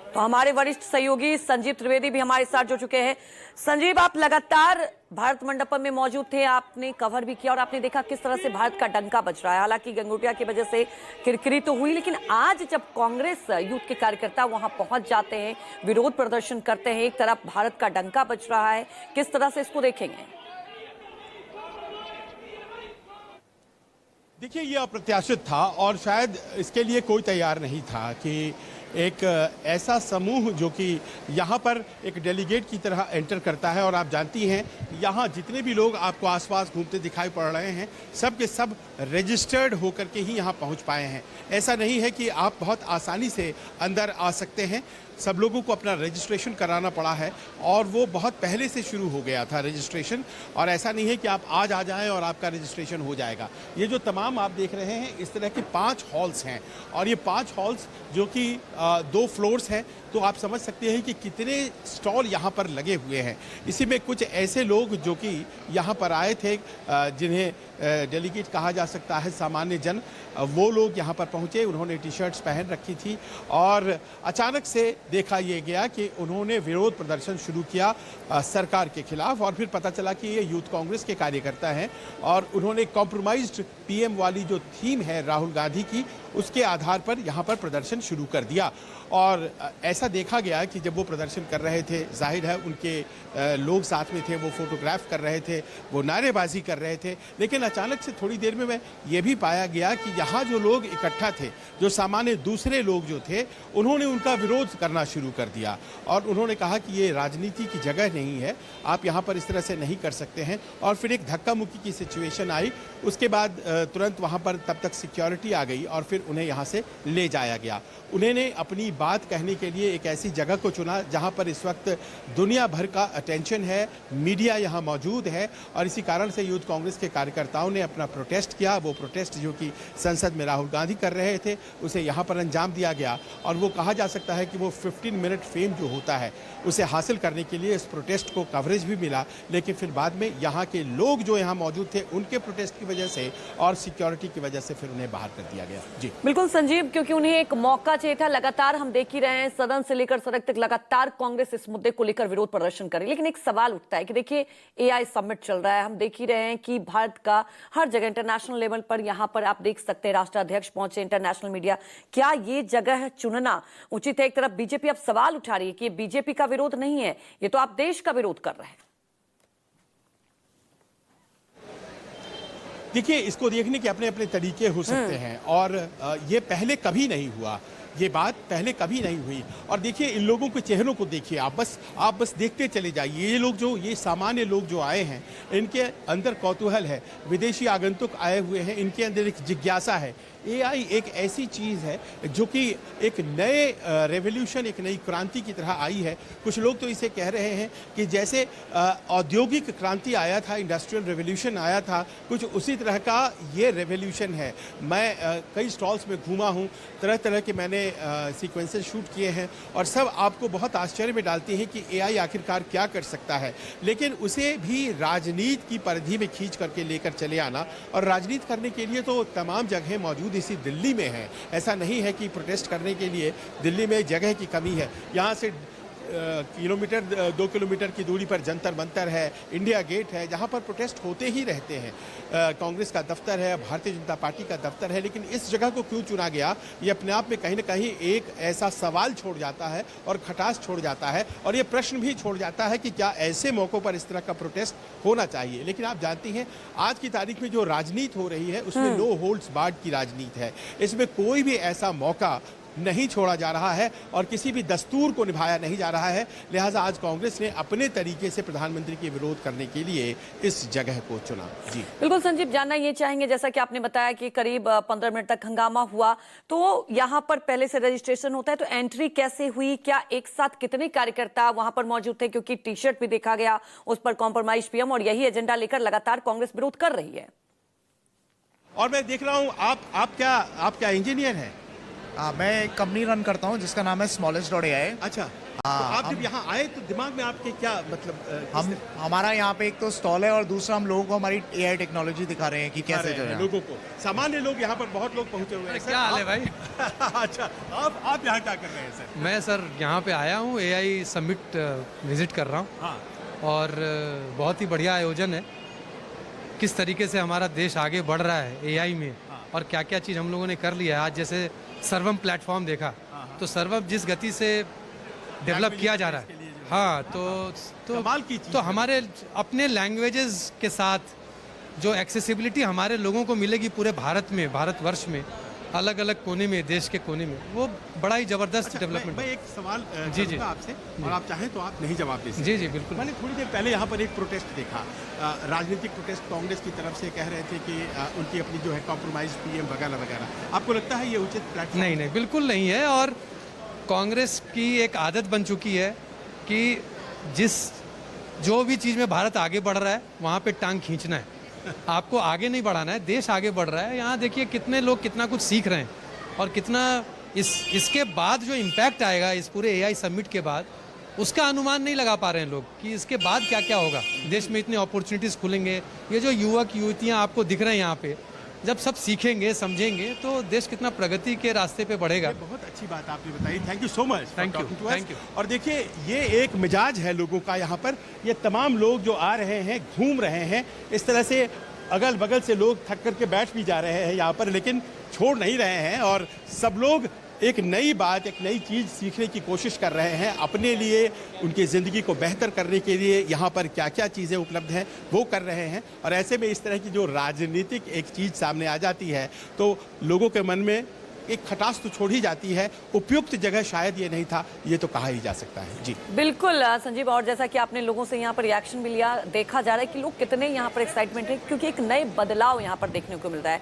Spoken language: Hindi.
तो हमारे वरिष्ठ सहयोगी संजीव त्रिवेदी भी हमारे साथ जुड़ चुके हैं। संजीव, आप लगातार भारत मंडपम में मौजूद थे, आपने कवर भी किया और आपने देखा किस तरह से भारत का डंका बज रहा है। हालांकि गंगोटिया की वजह से किरकिरी तो हुई, लेकिन आज जब कांग्रेस यूथ के कार्यकर्ता वहां पहुंच जाते हैं, विरोध प्रदर्शन करते हैं, एक तरफ भारत का डंका बज रहा है, किस तरह से इसको देखेंगे? देखिए, ये अप्रत्याशित था और शायद इसके लिए कोई तैयार नहीं था कि एक ऐसा समूह जो कि यहाँ पर एक डेलीगेट की तरह एंटर करता है। और आप जानती हैं, यहाँ जितने भी लोग आपको आसपास घूमते दिखाई पड़ रहे हैं, सब के सब रजिस्टर्ड होकर के ही यहाँ पहुँच पाए हैं। ऐसा नहीं है कि आप बहुत आसानी से अंदर आ सकते हैं। सब लोगों को अपना रजिस्ट्रेशन कराना पड़ा है और वो बहुत पहले से शुरू हो गया था रजिस्ट्रेशन। और ऐसा नहीं है कि आप आज आ जाएं और आपका रजिस्ट्रेशन हो जाएगा। ये जो तमाम आप देख रहे हैं, इस तरह के 5 हॉल्स हैं और ये 5 हॉल्स जो कि 2 फ्लोर्स हैं, तो आप समझ सकते हैं कि कितने स्टॉल यहाँ पर लगे हुए हैं। इसी में कुछ ऐसे लोग जो कि यहाँ पर आए थे, जिन्हें डेलीगेट कहा जा सकता है, सामान्य जन, वो लोग यहाँ पर पहुँचे। उन्होंने टी शर्ट्स पहन रखी थी और अचानक से देखा ये गया कि उन्होंने विरोध प्रदर्शन शुरू किया सरकार के खिलाफ। और फिर पता चला कि ये यूथ कांग्रेस के कार्यकर्ता हैं और उन्होंने कॉम्प्रोमाइज्ड पीएम वाली जो थीम है राहुल गांधी की, उसके आधार पर यहाँ पर प्रदर्शन शुरू कर दिया। और ऐसा देखा गया कि जब वो प्रदर्शन कर रहे थे, जाहिर है उनके लोग साथ में थे, वो फोटोग्राफ कर रहे थे, वो नारेबाजी कर रहे थे। लेकिन अचानक से थोड़ी देर में ये भी पाया गया कि यहाँ जो लोग इकट्ठा थे, जो सामान्य दूसरे लोग जो थे, उन्होंने उनका विरोध करना शुरू कर दिया और उन्होंने कहा कि ये राजनीति की जगह नहीं है, आप यहाँ पर इस तरह से नहीं कर सकते हैं। और फिर एक धक्का मुक्की की सिचुएशन आई। उसके बाद तुरंत वहाँ पर तब तक सिक्योरिटी आ गई और फिर उन्हें यहाँ से ले जाया गया। उन्होंने अपनी बात कहने के लिए एक ऐसी जगह को चुना जहाँ पर इस वक्त दुनिया भर का अटेंशन है, मीडिया यहाँ मौजूद है। और इसी कारण से यूथ कांग्रेस के कार्यकर्ताओं ने अपना प्रोटेस्ट किया। वो प्रोटेस्ट जो कि संसद में राहुल गांधी कर रहे थे, उसे यहाँ पर अंजाम दिया गया। और वो कहा जा सकता है कि वो 15 मिनट फेम जो होता है, उसे हासिल करने के लिए इस प्रोटेस्ट को कवरेज भी मिला। लेकिन फिर बाद में यहाँ के लोग जो यहाँ मौजूद थे, उनके प्रोटेस्ट की वजह से और सिक्योरिटी की वजह से फिर उन्हें बाहर कर दिया गया। जी बिल्कुल संजीव, क्योंकि उन्हें एक मौका चाहिए था। लगातार हम देख ही रहे हैं, सदन से लेकर सड़क तक लगातार कांग्रेस इस मुद्दे को लेकर विरोध प्रदर्शन करे। लेकिन एक सवाल उठता है कि देखिए, एआई समिट चल रहा है, हम देख ही रहे हैं कि भारत का हर जगह इंटरनेशनल लेवल पर, यहां पर आप देख सकते हैं राष्ट्राध्यक्ष पहुंचे, इंटरनेशनल मीडिया, क्या ये जगह चुनना उचित है? एक तरफ बीजेपी अब सवाल उठा रही है कि ये बीजेपी का विरोध नहीं है, ये तो आप देश का विरोध कर रहे हैं। देखिए, इसको देखने के अपने अपने तरीके हो सकते हैं और ये पहले कभी नहीं हुआ, ये बात पहले कभी नहीं हुई। और देखिए, इन लोगों के चेहरों को देखिए, आप बस देखते चले जाइए। ये लोग जो, ये सामान्य लोग जो आए हैं, इनके अंदर कौतूहल है। विदेशी आगंतुक आए हुए हैं, इनके अंदर एक जिज्ञासा है। एआई एक ऐसी चीज़ है जो कि एक नए रेवोल्यूशन, एक नई क्रांति की तरह आई है। कुछ लोग तो इसे कह रहे हैं कि जैसे औद्योगिक क्रांति आया था, इंडस्ट्रियल रेवोल्यूशन आया था, कुछ उसी तरह का ये रेवोल्यूशन है। मैं कई स्टॉल्स में घूमा हूँ, तरह तरह के मैंने सीक्वेंसेस शूट किए हैं और सब आपको बहुत आश्चर्य में डालते हैं कि एआई आखिरकार क्या कर सकता है। लेकिन उसे भी राजनीति की परिधि में खींच करके लेकर चले आना, और राजनीति करने के लिए तो तमाम जगह मौजूद इसी दिल्ली में है। ऐसा नहीं है कि प्रोटेस्ट करने के लिए दिल्ली में जगह की कमी है। यहाँ से 2 किलोमीटर की दूरी पर जंतर मंतर है, इंडिया गेट है, जहाँ पर प्रोटेस्ट होते ही रहते हैं। कांग्रेस का दफ्तर है, भारतीय जनता पार्टी का दफ्तर है। लेकिन इस जगह को क्यों चुना गया, ये अपने आप में कहीं ना कहीं एक ऐसा सवाल छोड़ जाता है और खटास छोड़ जाता है। और ये प्रश्न भी छोड़ जाता है कि क्या ऐसे मौक़ों पर इस तरह का प्रोटेस्ट होना चाहिए। लेकिन आप जानती हैं, आज की तारीख में जो राजनीति हो रही है, उसमें नो होल्ड्स बार्ड की राजनीति है। इसमें कोई भी ऐसा मौका नहीं छोड़ा जा रहा है और किसी भी दस्तूर को निभाया नहीं जा रहा है। लिहाजा आज कांग्रेस ने अपने तरीके से प्रधानमंत्री के विरोध करने के लिए इस जगह को चुना। जी बिल्कुल संजीव, जानना ये चाहेंगे, जैसा कि आपने बताया कि करीब 15 मिनट तक हंगामा हुआ, तो यहाँ पर पहले से रजिस्ट्रेशन होता है, तो एंट्री कैसे हुई? क्या एक साथ कितने कार्यकर्ता वहां पर मौजूद थे? क्योंकि टी शर्ट भी देखा गया, उस पर कॉम्प्रोमाइज पीएम, और यही एजेंडा लेकर लगातार कांग्रेस विरोध कर रही है। और मैं देख रहा हूँ, आप क्या इंजीनियर हैं? मैं एक कंपनी रन करता हूँ जिसका नाम है smallest.ai। अच्छा, तो आप जब यहाँ आए तो दिमाग में आपके क्या मतलब हमारा यहाँ पे एक तो स्टॉल है और दूसरा हम लोगों को हमारी AI टेक्नोलॉजी दिखा रहे हैं कि कैसे जो है लोगों को, सामान्य लोग यहाँ पर बहुत लोग पहुंचे हुए हैं। क्या हाल है भाई? अच्छा, आप यहाँ क्या कर रहे हैं सर? मैं सर यहाँ पे आया हूँ, AI समिट विजिट कर रहा हूँ हाँ, और बहुत ही बढ़िया आयोजन है। किस तरीके से हमारा देश आगे बढ़ रहा है AI में और क्या क्या चीज़ हम लोगों ने कर लिया है। आज जैसे सर्वम प्लेटफॉर्म देखा तो सर्वम जिस गति से डेवलप किया जा रहा है, हाँ, कमाल की चीज़ तो है। हमारे अपने लैंग्वेजेस के साथ जो एक्सेसिबिलिटी हमारे लोगों को मिलेगी पूरे भारत में, भारतवर्ष में, अलग अलग कोने में, देश के कोने में, वो बड़ा ही जबरदस्त अच्छा, डेवलपमेंट मैं एक सवाल जी, करूंगा आपसे और आप चाहें तो आप नहीं जवाब दे सकते। जी जी बिल्कुल। मैंने थोड़ी देर पहले यहाँ पर एक प्रोटेस्ट देखा, राजनीतिक प्रोटेस्ट कांग्रेस की तरफ से कह रहे थे कि उनकी अपनी जो है कॉम्प्रोमाइज पीएम वगैरह वगैरह। आपको लगता है ये उचित प्लेटफॉर्म? नहीं नहीं, बिल्कुल नहीं है। और कांग्रेस की एक आदत बन चुकी है कि जो भी चीज़ में भारत आगे बढ़ रहा है वहाँ पे टांग खींचना है। आपको आगे नहीं बढ़ाना है, देश आगे बढ़ रहा है। यहाँ देखिए कितने लोग कितना कुछ सीख रहे हैं और कितना इसके बाद जो इम्पैक्ट आएगा इस पूरे AI समिट के बाद, उसका अनुमान नहीं लगा पा रहे हैं लोग कि इसके बाद क्या क्या होगा। देश में इतनी अपॉर्चुनिटीज़ खुलेंगे, ये जो युवक युवतियाँ आपको दिख रहे हैं यहाँ पे, जब सब सीखेंगे समझेंगे तो देश कितना प्रगति के रास्ते पे बढ़ेगा। बहुत अच्छी बात आपने बताई, thank you so much. Thank you, thank you। और देखिए ये एक मिजाज है लोगों का यहाँ पर, ये तमाम लोग जो आ रहे हैं, घूम रहे हैं, इस तरह से अगल बगल से लोग थक करके बैठ भी जा रहे हैं यहाँ पर, लेकिन छोड़ नहीं रहे हैं और सब लोग एक नई बात, एक नई चीज़ सीखने की कोशिश कर रहे हैं। अपने लिए, उनकी ज़िंदगी को बेहतर करने के लिए यहाँ पर क्या क्या चीज़ें उपलब्ध हैं वो कर रहे हैं। और ऐसे में इस तरह की जो राजनीतिक एक चीज़ सामने आ जाती है तो लोगों के मन में एक खटास तो छोड़ ही जाती है। उपयुक्त जगह शायद ये नहीं था, ये तो कहा ही जा सकता है। जी बिल्कुल संजीव, और जैसा कि आपने लोगों से यहाँ पर रिएक्शन भी लिया, देखा जा रहा है कि लोग कितने यहाँ पर एक्साइटमेंट है, क्योंकि एक नए बदलाव यहाँ पर देखने को मिल रहा है।